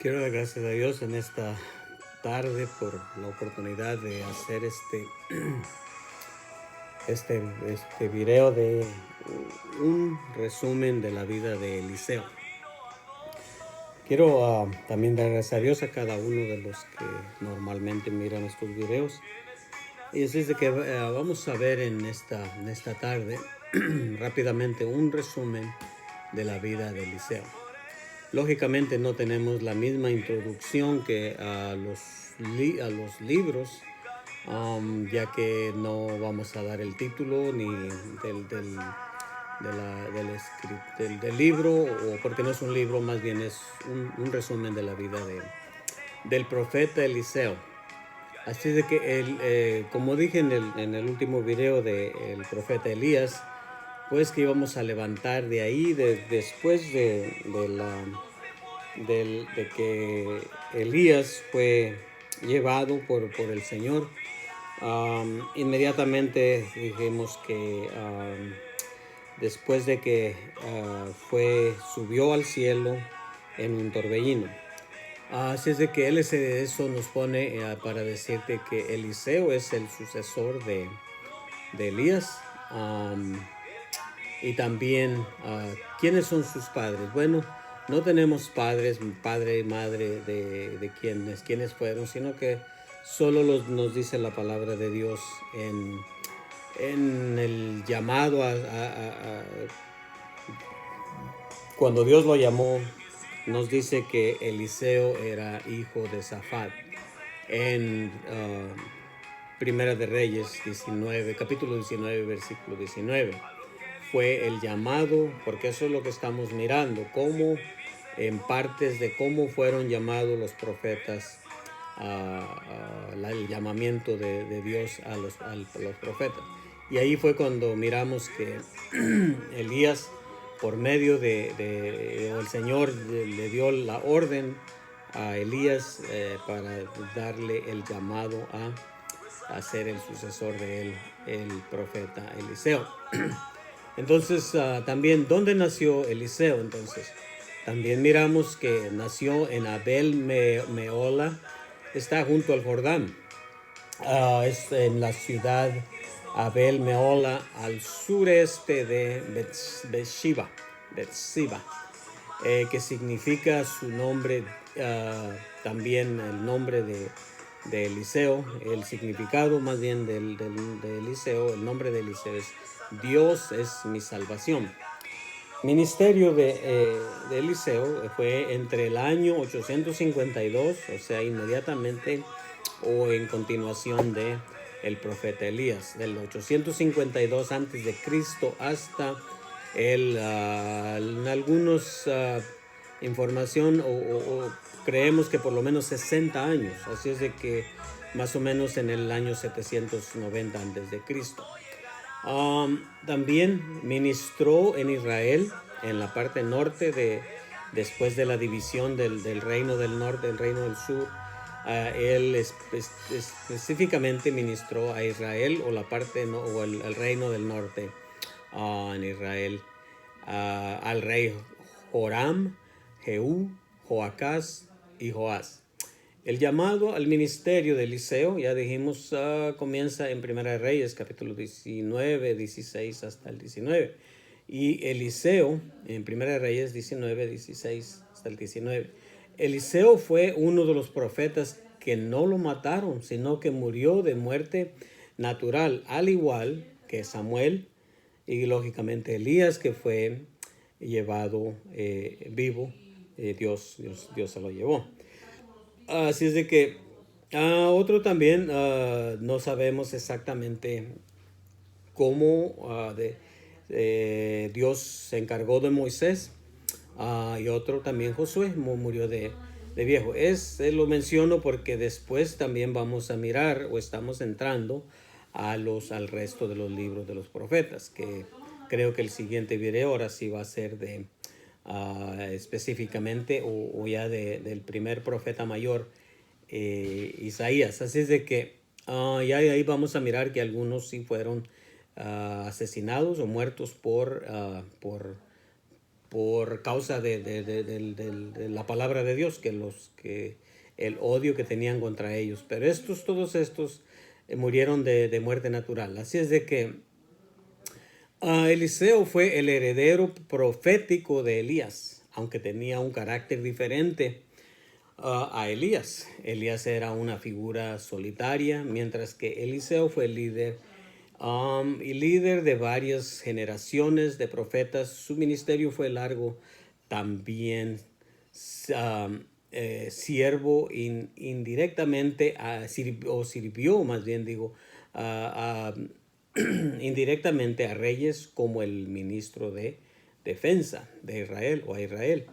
Quiero dar gracias a Dios en esta tarde por la oportunidad de hacer este video de un resumen de la vida de Eliseo. Quiero también dar gracias a Dios a cada uno de los que normalmente miran estos videos. Y así es de que vamos a ver en esta tarde rápidamente un resumen de la vida de Eliseo. Lógicamente no tenemos la misma introducción que a los libros, ya que no vamos a dar el título ni del libro, o porque no es un libro, más bien es un resumen de la vida del profeta Eliseo. Así de que como dije en el último video del profeta Elías, pues que íbamos a levantar de ahí después de que Elías fue llevado por el Señor. Inmediatamente dijimos que después de que subió al cielo en un torbellino. Así es de que eso nos pone para decirte que Eliseo es el sucesor de Elías. Y también, ¿quiénes son sus padres? Bueno, no tenemos padre y madre de quiénes fueron, sino que solo nos dice la palabra de Dios en el llamado cuando Dios lo llamó. Nos dice que Eliseo era hijo de Safat en Primera de Reyes 19, capítulo 19, versículo 19. Fue el llamado, porque eso es lo que estamos mirando, cómo en partes de cómo fueron llamados los profetas, el llamamiento de Dios a los profetas. Y ahí fue cuando miramos que Elías, por medio el Señor le dio la orden a Elías para darle el llamado a ser el sucesor de él, el profeta Eliseo. Entonces, también, ¿dónde nació Eliseo? Entonces, también miramos que nació en Abel Meola, está junto al Jordán. Es en la ciudad Abel Meola, al sureste de Beersheba, que significa su nombre, también el nombre de Eliseo, el significado más bien de Eliseo, el nombre de Eliseo es Dios es mi salvación. Ministerio de Eliseo fue entre el año 852, o sea, inmediatamente o en continuación de el profeta Elías, del 852 antes de Cristo hasta en algunos información o creemos que por lo menos 60 años, así es de que más o menos en el año 790 antes de Cristo. También ministró en Israel, en la parte norte después de la división del reino del norte, del reino del sur. Él específicamente ministró a Israel o la parte o el reino del norte en Israel, al rey Joram, Jehú, Joacás y Joás. El llamado al ministerio de Eliseo, ya dijimos, comienza en Primera de Reyes, capítulo 19, 16 hasta el 19. Y Eliseo, en Primera de Reyes 19, 16 hasta el 19. Eliseo fue uno de los profetas que no lo mataron, sino que murió de muerte natural, al igual que Samuel y lógicamente Elías, que fue llevado vivo. Dios se lo llevó. Así es de que otro también no sabemos exactamente cómo Dios se encargó de Moisés, y otro también Josué murió de viejo. Lo menciono porque después también vamos a mirar o estamos entrando al resto de los libros de los profetas, que creo que el siguiente video ahora sí va a ser de específicamente o ya del primer profeta mayor, Isaías. Así es de que ya ahí vamos a mirar que algunos sí fueron asesinados o muertos por por causa de la palabra de Dios, que el odio que tenían contra ellos. Pero todos estos murieron de muerte natural. Así es de que Eliseo fue el heredero profético de Elías, aunque tenía un carácter diferente a Elías. Elías era una figura solitaria, mientras que Eliseo fue el líder y líder de varias generaciones de profetas. Su ministerio fue largo, también siervo indirectamente, sirvió, más bien digo, indirectamente a reyes como el ministro de defensa de Israel o a Israel.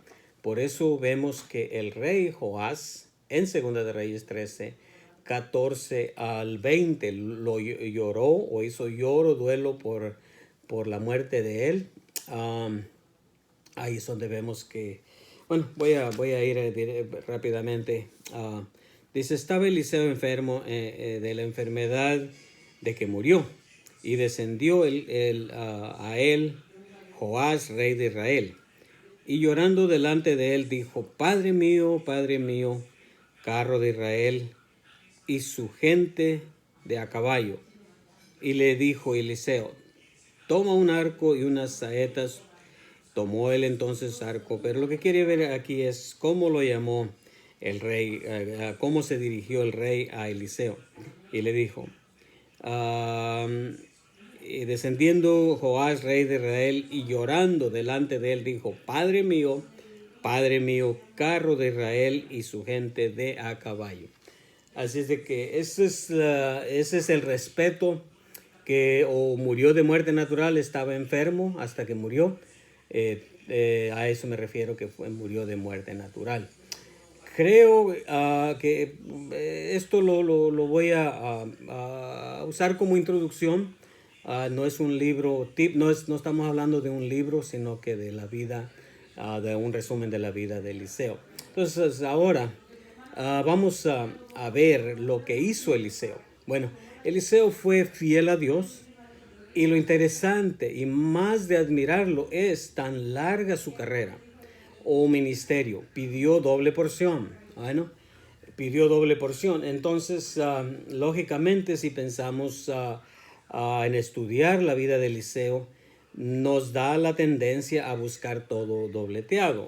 Por eso vemos que el rey Joás en 2 de Reyes 13, 14 al 20 lo lloró o hizo duelo por la muerte de él. Ahí es donde vemos que, bueno, voy a ir rápidamente. Dice, estaba Eliseo enfermo de la enfermedad de que murió, y descendió a él Joás, rey de Israel, y llorando delante de él dijo, Padre mío, carro de Israel y su gente de a caballo. Y le dijo Eliseo, toma un arco y unas saetas. Tomó él entonces arco, pero lo que quiere ver aquí es cómo lo llamó el rey, cómo se dirigió el rey a Eliseo. Y le dijo, y descendiendo Joás, rey de Israel, y llorando delante de él, dijo, Padre mío, carro de Israel y su gente de a caballo. Así es de que ese es el respeto que murió de muerte natural, estaba enfermo hasta que murió. A eso me refiero, que murió de muerte natural. Creo que esto lo voy a usar como introducción. No es un libro, no estamos hablando de un libro, sino que de la vida, de un resumen de la vida de Eliseo. Entonces ahora vamos a ver lo que hizo Eliseo. Bueno, Eliseo fue fiel a Dios. Y lo interesante y más de admirarlo es tan larga su carrera o ministerio. Pidió doble porción. Bueno, pidió doble porción. Entonces, lógicamente, si pensamos en estudiar la vida de Eliseo, nos da la tendencia a buscar todo dobleteado.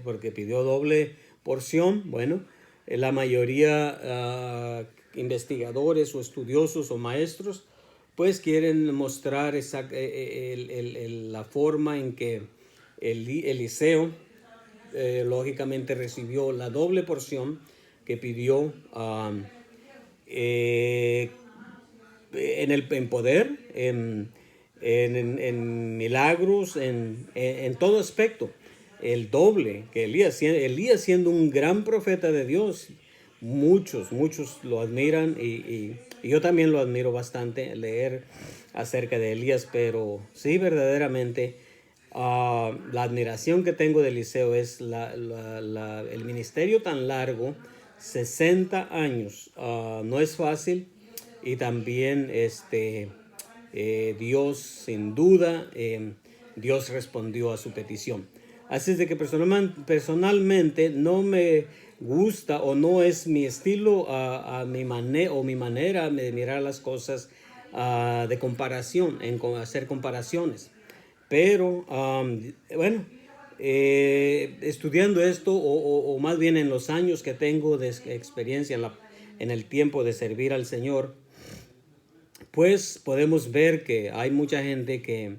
Porque pidió doble porción. Bueno, la mayoría investigadores o estudiosos o maestros pues quieren mostrar la forma en que Eliseo lógicamente recibió la doble porción que pidió en poder, en milagros, en todo aspecto. El doble que Elías siendo un gran profeta de Dios, muchos lo admiran y yo también lo admiro bastante, leer acerca de Elías, pero sí, verdaderamente la admiración que tengo de Eliseo es el ministerio tan largo, 60 años, no es fácil, y también Dios, sin duda, Dios respondió a su petición. Así es de que personalmente no me gusta o no es mi estilo, mi manera de mirar las cosas de comparación, hacer comparaciones. Pero bueno, estudiando esto o más bien en los años que tengo de experiencia en el tiempo de servir al Señor, pues podemos ver que hay mucha gente que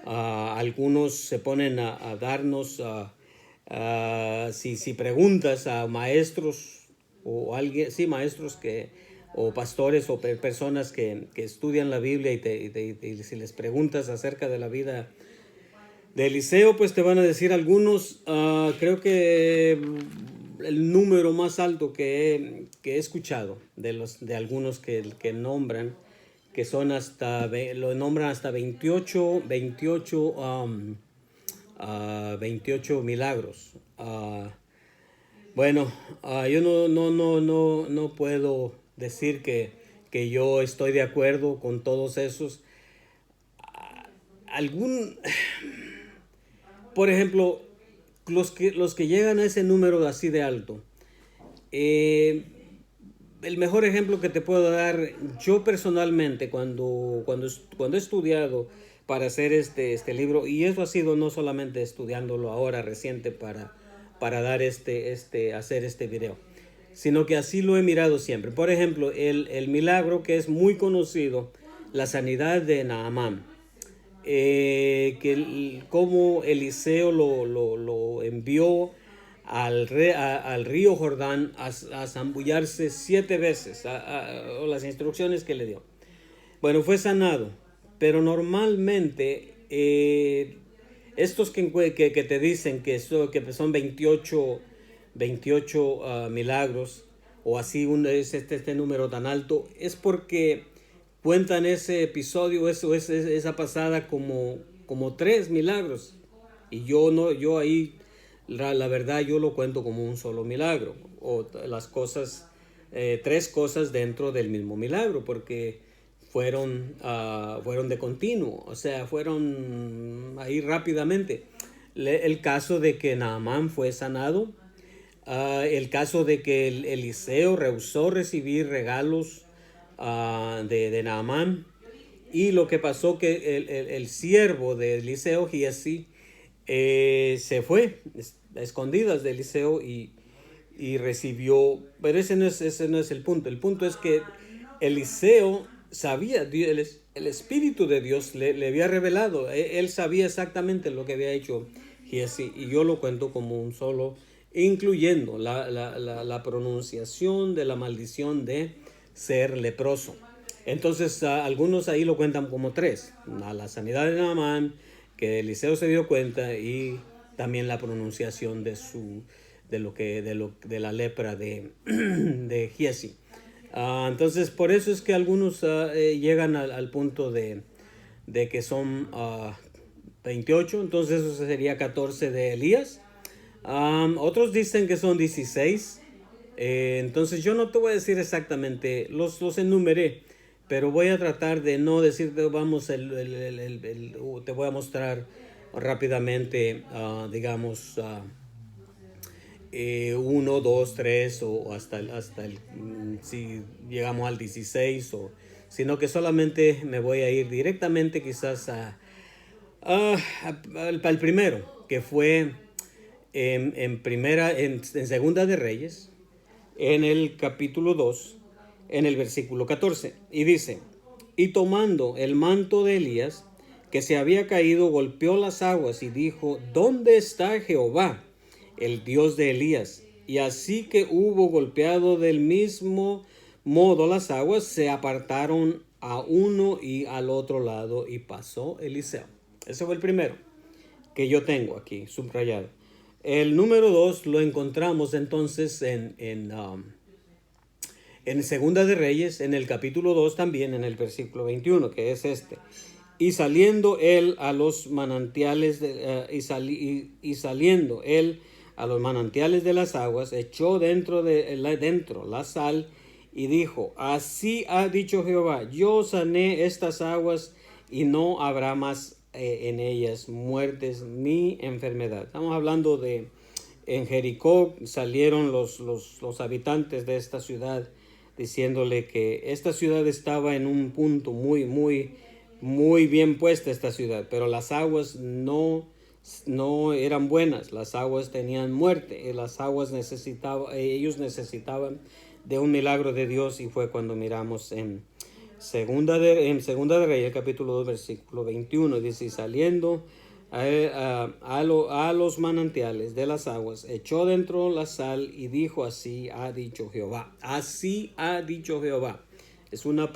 algunos se ponen a darnos, si preguntas a maestros o alguien, sí, maestros o pastores o personas que estudian la Biblia y si les preguntas acerca de la vida de Eliseo, pues te van a decir algunos, creo que el número más alto que he escuchado de algunos que nombran, que son lo nombran hasta 28 milagros. Bueno, yo no puedo decir que yo estoy de acuerdo con todos esos. por ejemplo, los que llegan a ese número así de alto, el mejor ejemplo que te puedo dar, yo personalmente, cuando he estudiado para hacer este libro, y eso ha sido no solamente estudiándolo ahora reciente para dar hacer este video, sino que así lo he mirado siempre. Por ejemplo, el milagro que es muy conocido, la sanidad de Naamán, como Eliseo lo envió al río Jordán a zambullarse 7 veces, o las instrucciones que le dio. Bueno, fue sanado, pero normalmente estos que te dicen que son 28 milagros, o así es este número tan alto, es porque cuentan ese episodio, esa pasada como 3 milagros. Y yo ahí, la verdad, yo lo cuento como un solo milagro, o las cosas, 3 cosas dentro del mismo milagro, porque fueron de continuo, o sea, fueron ahí rápidamente. El caso de que Naamán fue sanado, el caso de que Eliseo rehusó recibir regalos de Naamán, y lo que pasó que el siervo de Eliseo, Giesi, se fue a escondidas de Eliseo y recibió, pero ese no es el punto. El punto es que Eliseo sabía, el Espíritu de Dios le había revelado, él sabía exactamente lo que había hecho Giesi, y yo lo cuento como un solo, incluyendo la pronunciación de la maldición de ser leproso. Entonces algunos ahí lo cuentan como 3, la sanidad de Naamán, que Eliseo se dio cuenta, y también la pronunciación de la lepra de Giesi. Entonces por eso es que algunos llegan al punto de que son 28, entonces eso sería 14 de Elías. Otros dicen que son 16. Entonces yo no te voy a decir exactamente, los enumeré, pero voy a tratar de no decirte, vamos, te voy a mostrar rápidamente, digamos, 1, 2, 3, o hasta si llegamos al 16, sino que solamente me voy a ir directamente quizás al primero, que fue en Segunda de Reyes, en el capítulo 2, en el versículo 14, y dice: y tomando el manto de Elías, que se había caído, golpeó las aguas y dijo: ¿dónde está Jehová, el Dios de Elías? Y así que hubo golpeado del mismo modo las aguas, se apartaron a uno y al otro lado, y pasó Eliseo. Ese fue el primero que yo tengo aquí subrayado. El número 2 lo encontramos entonces en Segunda de Reyes, en el capítulo 2 también, en el versículo 21, que es este: y saliendo él a los manantiales saliendo él a los manantiales de las aguas, echó dentro la sal, y dijo: así ha dicho Jehová, yo sané estas aguas, y no habrá más en ellas muertes ni enfermedad. Estamos hablando en Jericó salieron los habitantes de esta ciudad, diciéndole que esta ciudad estaba en un punto muy bien puesta, esta ciudad, pero las aguas no eran buenas, las aguas tenían muerte, ellos necesitaban de un milagro de Dios. Y fue cuando miramos en Segunda de Reyes, capítulo 2, versículo 21, dice: y saliendo a los manantiales de las aguas, echó dentro la sal, y dijo: así ha dicho Jehová. Así ha dicho Jehová. Es una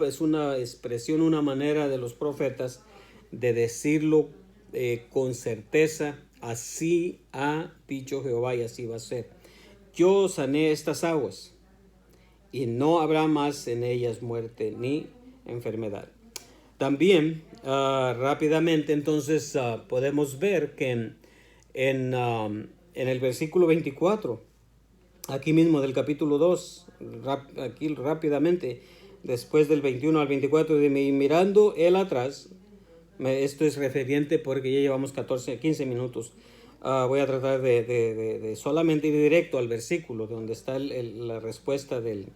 expresión, una manera de los profetas de decirlo con certeza. Así ha dicho Jehová, y así va a ser. Yo sané estas aguas, y no habrá más en ellas muerte ni enfermedad. También rápidamente entonces podemos ver que en el versículo 24, aquí mismo del capítulo 2, aquí rápidamente, después del 21 al 24, de mirando él atrás, esto es referente porque ya llevamos 15 minutos, voy a tratar de solamente ir directo al versículo donde está la respuesta del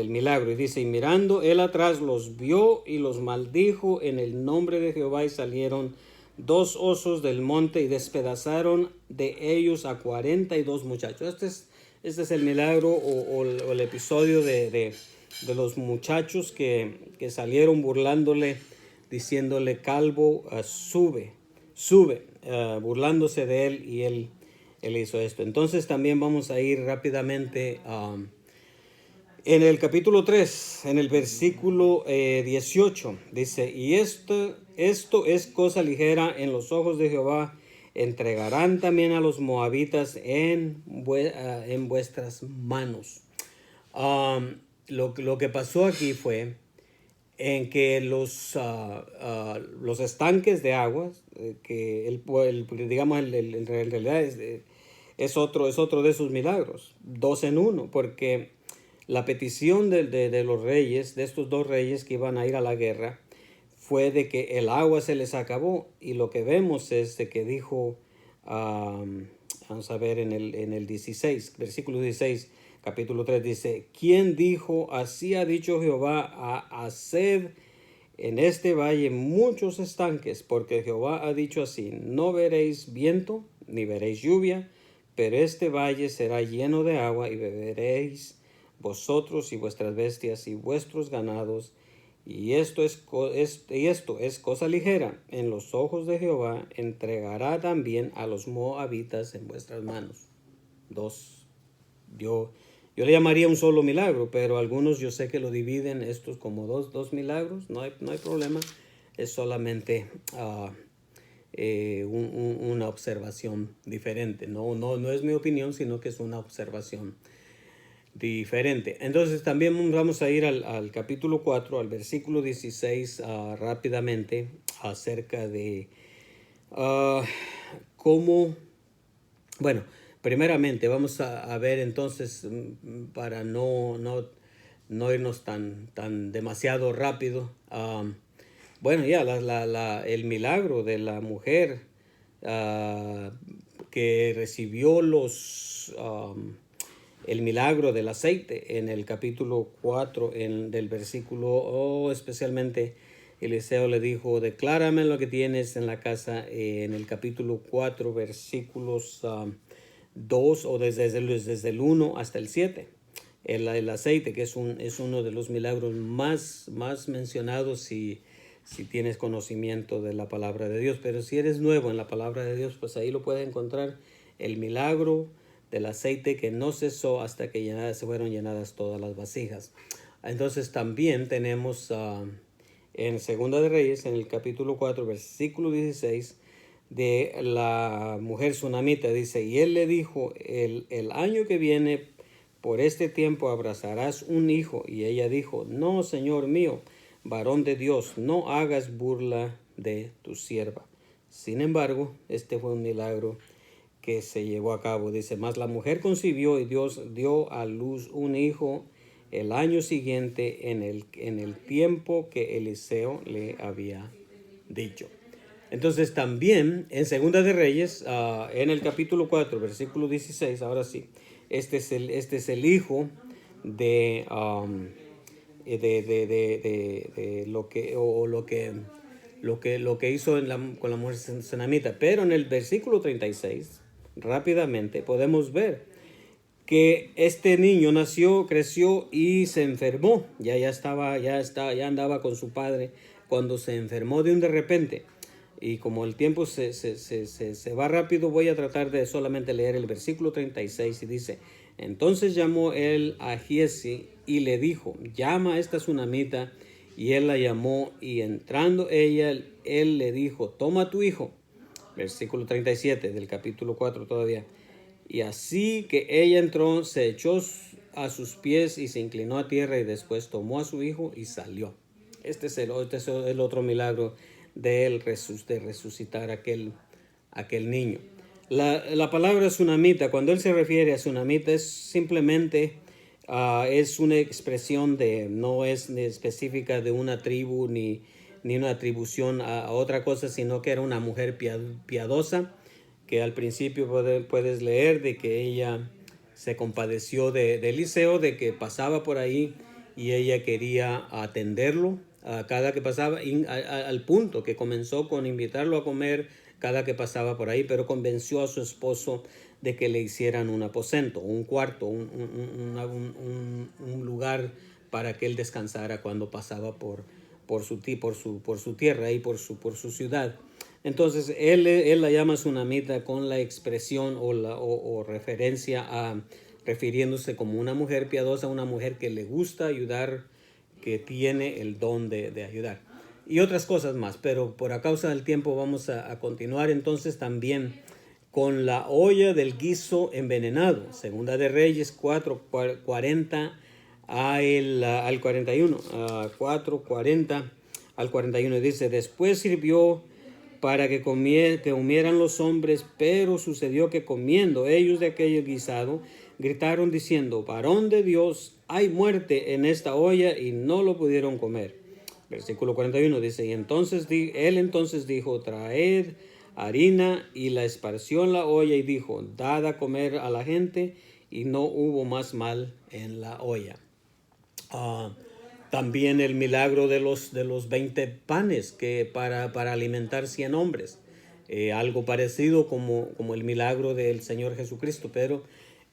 milagro. Y dice, y mirando él atrás los vio y los maldijo en el nombre de Jehová, y salieron 2 osos del monte y despedazaron de ellos a 42 muchachos. Este es el milagro o el episodio de los muchachos que salieron burlándole, diciéndole, calvo, sube, burlándose de él, y él hizo esto. Entonces también vamos a ir rápidamente en el capítulo 3, en el versículo 18, dice, y esto es cosa ligera en los ojos de Jehová, entregarán también a los moabitas en vuestras manos. Lo que pasó aquí fue en que los estanques de aguas, que en realidad es otro de esos milagros, 2 en 1, porque la petición de los reyes, de estos 2 reyes que iban a ir a la guerra, fue de que el agua se les acabó, y lo que vemos es de que dijo, vamos a ver en el 16, versículo 16, capítulo 3, dice, ¿quién dijo? Así ha dicho Jehová, haced en este valle muchos estanques, porque Jehová ha dicho así, no veréis viento, ni veréis lluvia, pero este valle será lleno de agua, y beberéis vosotros y vuestras bestias y vuestros ganados, y esto es cosa ligera en los ojos de Jehová, entregará también a los moabitas en vuestras manos. 2. Yo le llamaría un solo milagro, pero algunos yo sé que lo dividen estos como dos milagros. No hay problema, es solamente una observación diferente. No es mi opinión, sino que es una observación diferente. Entonces también vamos a ir al capítulo 4, al versículo 16 rápidamente, acerca de cómo, bueno, primeramente vamos a ver entonces, para no irnos tan demasiado rápido, bueno, ya el milagro de la mujer que recibió el milagro del aceite en el capítulo 4 del versículo, especialmente Eliseo le dijo, declárame lo que tienes en la casa, en el capítulo 4 versículos 2 o desde el 1 hasta el 7. El aceite, que es uno de los milagros más mencionados si tienes conocimiento de la palabra de Dios. Pero si eres nuevo en la palabra de Dios, pues ahí lo puedes encontrar, el milagro del aceite que no cesó hasta que se fueron llenadas todas las vasijas. Entonces también tenemos en Segunda de Reyes, en el capítulo 4, versículo 16, de la mujer sunamita, dice, y él le dijo, el año que viene por este tiempo abrazarás un hijo. Y ella dijo, no, Señor mío, varón de Dios, no hagas burla de tu sierva. Sin embargo, este fue un milagro que se llevó a cabo. Dice, mas la mujer concibió y Dios dio a luz un hijo el año siguiente en el tiempo que Eliseo le había dicho. Entonces también en Segunda de Reyes, en el capítulo 4, versículo 16, ahora sí, este es el hijo de lo que hizo con la mujer sunamita. Pero en el versículo 36, rápidamente podemos ver que este niño nació, creció y se enfermó. Ya andaba con su padre cuando se enfermó de repente. Y como el tiempo se va rápido, voy a tratar de solamente leer el versículo 36, y dice, entonces llamó él a Giezi y le dijo, llama a esta sunamita. Y él la llamó, y entrando ella, él le dijo, toma tu hijo. Versículo 37 del capítulo 4 todavía. Y así que ella entró, se echó a sus pies y se inclinó a tierra, y después tomó a su hijo y salió. Este es el otro milagro de él, de resucitar aquel niño. La palabra sunamita, cuando él se refiere a sunamita, es simplemente es una expresión no es específica de una tribu ni una atribución a otra cosa, sino que era una mujer piadosa que al principio puedes leer de que ella se compadeció de Eliseo, de que pasaba por ahí y ella quería atenderlo a cada que pasaba, al punto que comenzó con invitarlo a comer cada que pasaba por ahí, pero convenció a su esposo de que le hicieran un aposento, un cuarto, un lugar para que él descansara cuando pasaba por su tierra y por su ciudad. Entonces él la llama sunamita con la expresión o referencia a, refiriéndose como una mujer piadosa, una mujer que le gusta ayudar, que tiene el don de ayudar. Y otras cosas más, pero por a causa del tiempo vamos a continuar entonces también con la olla del guiso envenenado. Segunda de Reyes 4:40 al 41. 4:40 al 41 dice: después sirvió para que comieran los hombres, pero sucedió que comiendo ellos de aquel guisado, gritaron diciendo: varón de Dios, hay muerte en esta olla, y no lo pudieron comer. Versículo 41 dice: y entonces él entonces dijo: traed harina, y la esparció en la olla, y dijo: dad a comer a la gente, y no hubo más mal en la olla. También el milagro de los 20 panes que para alimentar 100 hombres. Algo parecido como el milagro del Señor Jesucristo, pero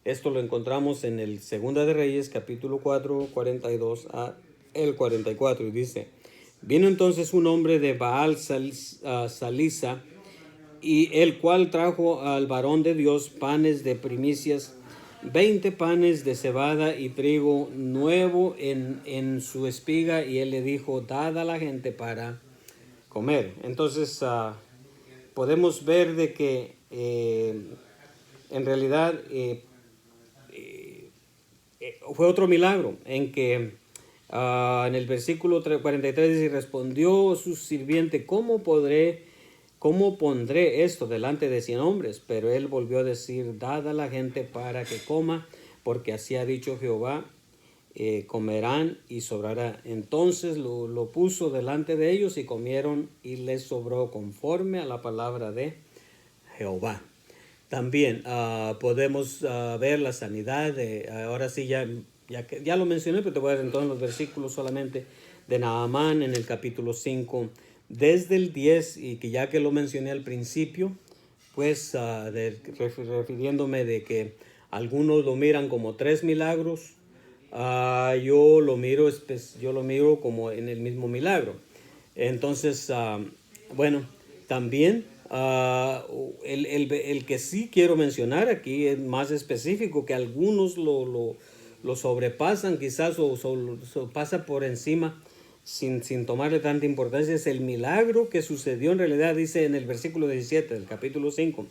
esto lo encontramos en el Segunda de Reyes, capítulo 4, 42 a el 44, y dice: vino entonces un hombre de Baal Salisa, y el cual trajo al varón de Dios panes de primicias, 20 panes de cebada y trigo nuevo en su espiga, y él le dijo: dad a la gente para comer. Entonces podemos ver de que en realidad fue otro milagro en que en el versículo 43 dice: respondió su sirviente: ¿cómo pondré esto delante de 100 hombres? Pero él volvió a decir: dad a la gente para que coma, porque así ha dicho Jehová, comerán y sobrará. Entonces lo puso delante de ellos, y comieron, y les sobró conforme a la palabra de Jehová. También podemos ver la sanidad ahora sí ya lo mencioné, pero te voy a dar entonces los versículos solamente de Naamán en el capítulo 5, desde el 10, y que ya que lo mencioné al principio, pues refiriéndome de que algunos lo miran como 3 milagros, yo lo miro como en el mismo milagro. Entonces, bueno, también el que sí quiero mencionar aquí es más específico, que algunos lo sobrepasan quizás o pasa por encima sin tomarle tanta importancia. Es el milagro que sucedió en realidad, dice en el versículo 17 del capítulo 5.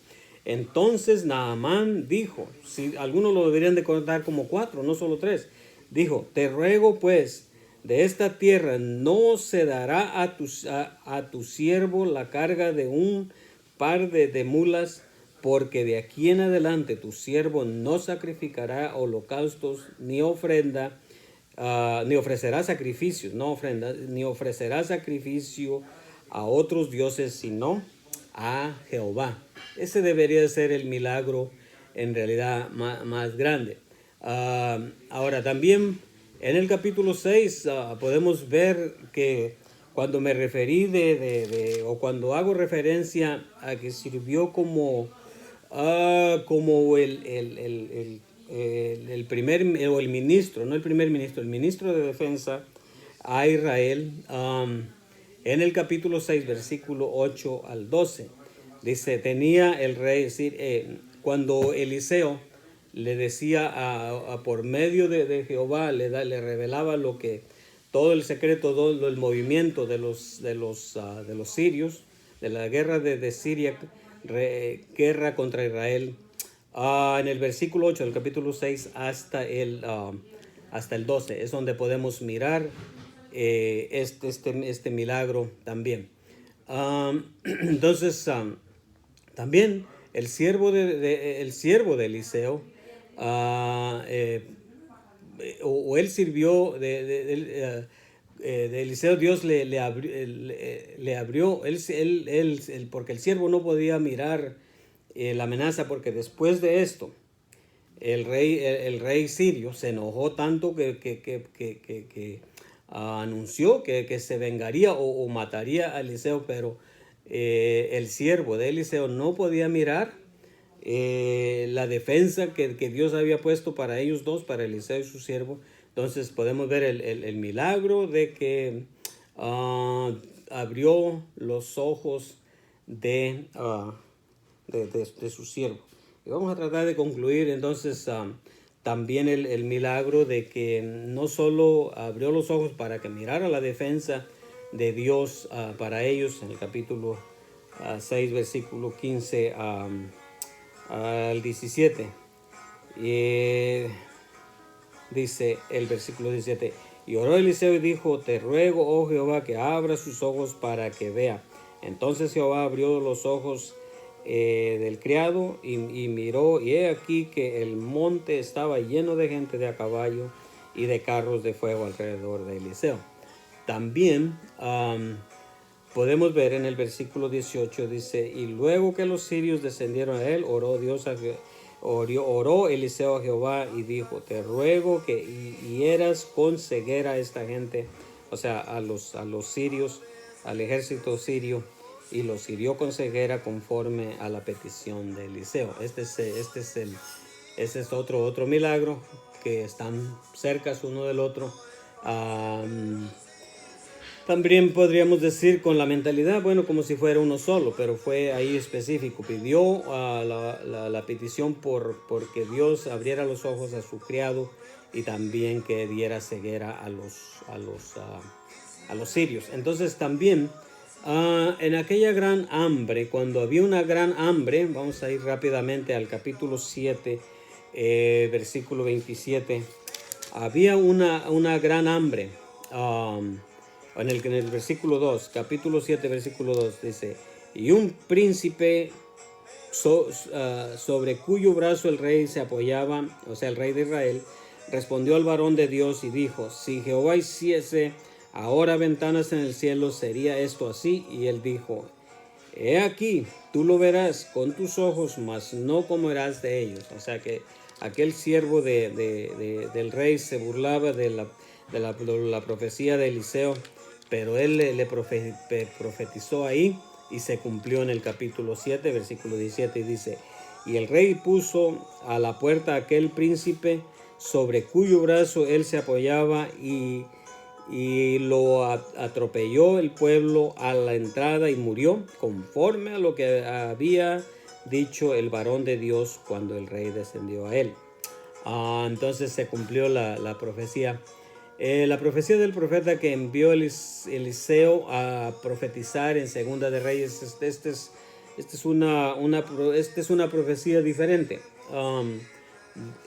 Entonces Naamán dijo, si algunos lo deberían de contar como 4, no solo 3, dijo: te ruego pues, de esta tierra no se dará a tu siervo la carga de un par de mulas, porque de aquí en adelante tu siervo no sacrificará holocaustos ni ofrenda, ni ofrecerá sacrificios, no ofrendas, ni ofrecerá sacrificio a otros dioses, sino a Jehová. Ese debería ser el milagro en realidad más grande. Ahora también en el capítulo 6 podemos ver que cuando me referí o cuando hago referencia a que sirvió como el primer, o el ministro, no el primer ministro, el ministro de defensa a Israel, en el capítulo 6, versículo 8 al 12, dice: tenía el rey, es decir, cuando Eliseo le decía por medio de Jehová, le revelaba todo el secreto, todo el movimiento de los sirios, de la guerra de Siria, guerra contra Israel, en el versículo 8 del capítulo 6 hasta el 12, es donde podemos mirar este milagro también. Entonces, también el siervo de Eliseo, o él sirvió de Eliseo. Dios le abrió, porque el siervo no podía mirar la amenaza, porque después de esto, el rey sirio se enojó tanto que anunció que se vengaría o mataría a Eliseo, pero el siervo de Eliseo no podía mirar la defensa que Dios había puesto para ellos dos, para Eliseo y su siervo. Entonces podemos ver el milagro de que abrió los ojos de su siervo. Y vamos a tratar de concluir entonces también el milagro de que no solo abrió los ojos para que mirara la defensa de Dios para ellos, en el capítulo 6, versículo 15 al 17. Dice el versículo 17: y oró Eliseo y dijo: te ruego, oh Jehová, que abra sus ojos para que vea. Entonces Jehová abrió los ojos del criado y miró, y he aquí que el monte estaba lleno de gente de a caballo y de carros de fuego alrededor de Eliseo. También podemos ver en el versículo 18, dice: y luego que los sirios descendieron a él, oró Eliseo a Jehová y dijo: te ruego que hieras con ceguera a esta gente, o sea, a los sirios, al ejército sirio, y los hirió con ceguera conforme a la petición de Eliseo. Este es otro milagro, que están cerca uno del otro. También podríamos decir con la mentalidad, bueno, como si fuera uno solo, pero fue ahí específico. Pidió la petición porque Dios abriera los ojos a su criado y también que diera ceguera a los sirios. Entonces también en aquella gran hambre, cuando había una gran hambre, vamos a ir rápidamente al capítulo 7, versículo 27, había una gran hambre. En el versículo 2, capítulo 7, versículo 2, dice: y un príncipe sobre cuyo brazo el rey se apoyaba, o sea, el rey de Israel, respondió al varón de Dios y dijo: si Jehová hiciese ahora ventanas en el cielo, ¿sería esto así? Y él dijo: he aquí, tú lo verás con tus ojos, mas no comerás de ellos. O sea que aquel siervo del rey se burlaba de la profecía de Eliseo, pero él le profetizó ahí, y se cumplió en el capítulo 7, versículo 17, y dice: y el rey puso a la puerta a aquel príncipe sobre cuyo brazo él se apoyaba, y lo atropelló el pueblo a la entrada y murió, conforme a lo que había dicho el varón de Dios cuando el rey descendió a él. Entonces se cumplió la profecía. La profecía del profeta que envió Eliseo a profetizar en Segunda de Reyes, esta es una profecía diferente.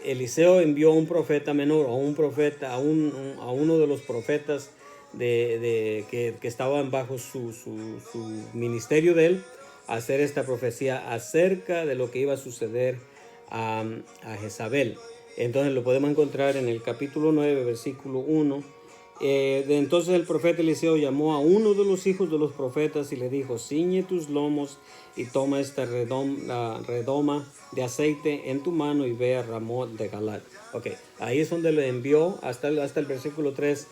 Eliseo envió a un profeta menor, a uno de los profetas que estaban bajo su ministerio de él, a hacer esta profecía acerca de lo que iba a suceder a Jezabel. Entonces lo podemos encontrar en el capítulo 9, versículo 1. Entonces el profeta Eliseo llamó a uno de los hijos de los profetas y le dijo: ciñe tus lomos y toma esta redoma de aceite en tu mano y ve a Ramot de Galad. Ok, ahí es donde le envió hasta el versículo 3.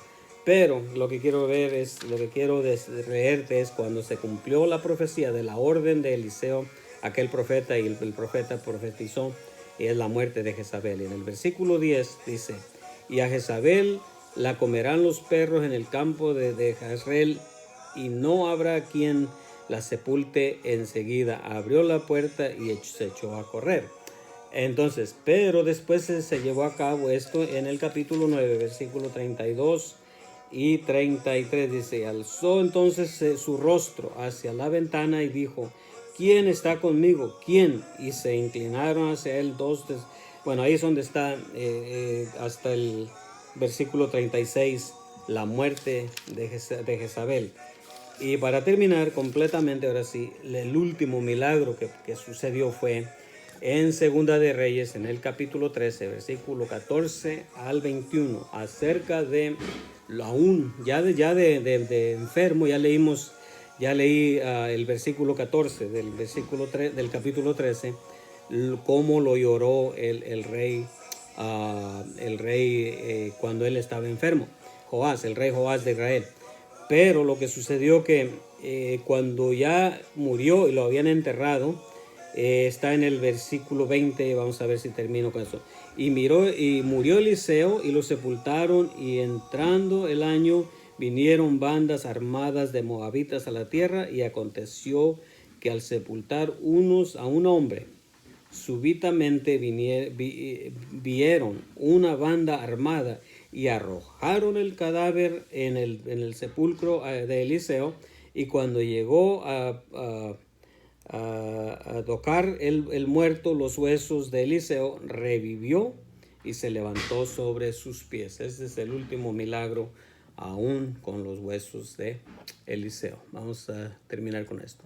Pero lo que quiero leerte es cuando se cumplió la profecía de la orden de Eliseo, aquel profeta, y el profeta profetizó, y es la muerte de Jezabel. Y en el versículo 10 dice: y a Jezabel la comerán los perros en el campo de Jezreel, y no habrá quien la sepulte enseguida. Abrió la puerta y se echó a correr. Entonces, pero después se llevó a cabo esto en el capítulo 9, versículo 32 y 33. Dice: alzó entonces su rostro hacia la ventana y dijo: ¿quién está conmigo? ¿quién? Y se inclinaron hacia él dos. Bueno, ahí es donde está hasta el versículo 36, la muerte de Jezabel. Y para terminar completamente, ahora sí, el último milagro que sucedió fue en Segunda de Reyes, en el capítulo 13, versículo 14 al 21, acerca de ya de enfermo. Ya leímos Ya leí el versículo 14 del capítulo 13, cómo lo lloró el rey, cuando él estaba enfermo, Joás, el rey Joás de Israel. Pero lo que sucedió que cuando ya murió y lo habían enterrado, está en el versículo 20, vamos a ver si termino con eso. Y murió Eliseo y lo sepultaron, y entrando el año vinieron bandas armadas de moabitas a la tierra, y aconteció que al sepultar unos a un hombre, súbitamente vieron una banda armada y arrojaron el cadáver en el sepulcro de Eliseo, y cuando llegó a tocar el muerto los huesos de Eliseo, revivió y se levantó sobre sus pies. Este es el último milagro aún con los huesos de Eliseo. Vamos a terminar con esto.